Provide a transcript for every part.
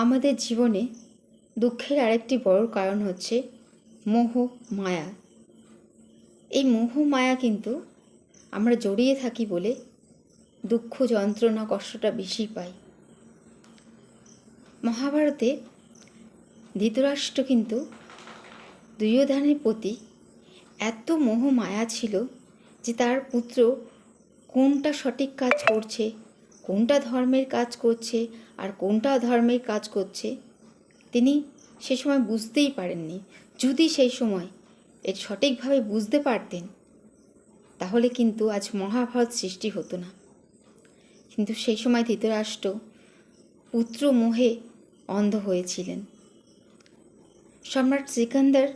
আমাদের জীবনে দুঃখের আরেকটি বড় কারণ হচ্ছে মোহ মায়া। এই মোহ মায়া কিন্তু আমরা জড়িয়ে থাকি বলে দুঃখ যন্ত্রণা কষ্টটা বেশি পাই। মহাভারতে ধৃতরাষ্ট্র কিন্তু দুর্যোধনের প্রতি এত মোহ মায়া ছিল যে তার পুত্র কোনটা সঠিক কাজ করছে, কোনটা ধর্মের কাজ করছে আর কোনটা অধর্মের কাজ করছে তিনি সে সময় বুঝতেই পারেননি। যদি সেই সময় এর সঠিকভাবে বুঝতে পারতেন তাহলে কিন্তু আজ মহাভারত সৃষ্টি হতো না। কিন্তু সেই সময় ধৃতরাষ্ট্র পুত্র মোহে অন্ধ হয়েছিলেন। সম্রাট সিকান্দার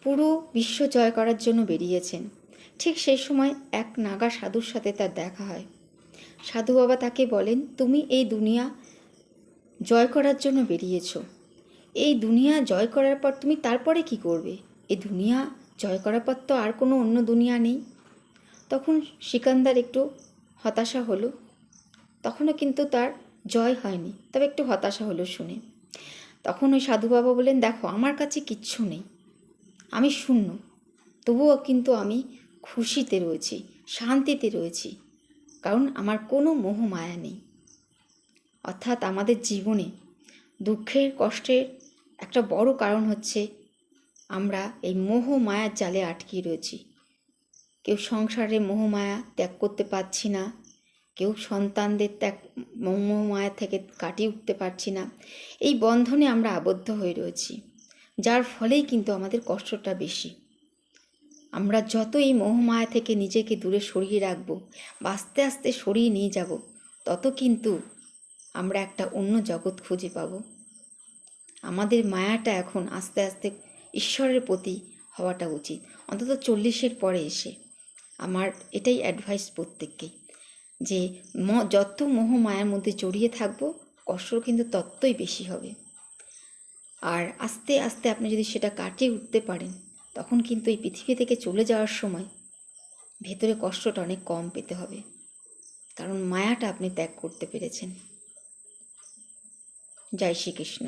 পুরো বিশ্ব জয় করার জন্য বেরিয়েছেন। ঠিক সেই সময় এক নাগা সাধুর সাথে তার দেখা হয়। সাধু বাবা তাকে বলেন, তুমি এই দুনিয়া জয় করার জন্য বেরিয়েছ। এই দুনিয়া জয় করার পর তুমি তারপরে কি করবে? এই দুনিয়া জয় করার পর তো আর কোনো অন্য দুনিয়া নেই। তখন সিকান্দার একটু হতাশা হলো। তখনও কিন্তু তার জয় হয়নি, তবে একটু হতাশা হলো শুনে। তখন ওই সাধু বাবা বলেন, দেখো আমার কাছে কিচ্ছু নেই, আমি শূন্য, তবুও কিন্তু আমি খুশিতে রয়েছি, শান্তিতে রয়েছি, কারণ আমার কোনো মোহ মায়া নেই। অর্থাৎ আমাদের জীবনে দুঃখের কষ্টের একটা বড় কারণ হচ্ছে আমরা এই মোহ মায়ার জালে আটকে রয়েছি। কেউ সংসারে মোহ মায়া ত্যাগ করতে পারছি না, কেউ সন্তানদের মোহ মায়া থেকে কাটিয়ে উঠতে পারছি না। এই বন্ধনে আমরা আবদ্ধ হয়ে রয়েছি, যার ফলেই কিন্তু আমাদের কষ্টটা বেশি। আমরা যত এই মোহ মায়া থেকে নিজেকে দূরে সরিয়ে রাখবো বা আস্তে আস্তে সরিয়ে নিয়ে যাব, তত কিন্তু আমরা একটা অন্য জগৎ খুঁজে পাব। আমাদের মায়াটা এখন আস্তে আস্তে ঈশ্বরের প্রতি হওয়াটা উচিত, অন্তত 40-এর পরে এসে। আমার এটাই অ্যাডভাইস প্রত্যেককেই, যে যত মোহ মায়ার মধ্যে জড়িয়ে থাকবো কষ্ট কিন্তু ততই বেশি হবে। আর আস্তে আস্তে আপনি যদি সেটা কাটিয়ে উঠতে পারেন, তখন কিন্তু এই পৃথিবী থেকে চলে যাওয়ার সময় ভেতরে কষ্টটা অনেক কম পেতে হবে, কারণ মায়াটা আপনি ত্যাগ করতে পেরেছেন। জয় শ্রীকৃষ্ণ।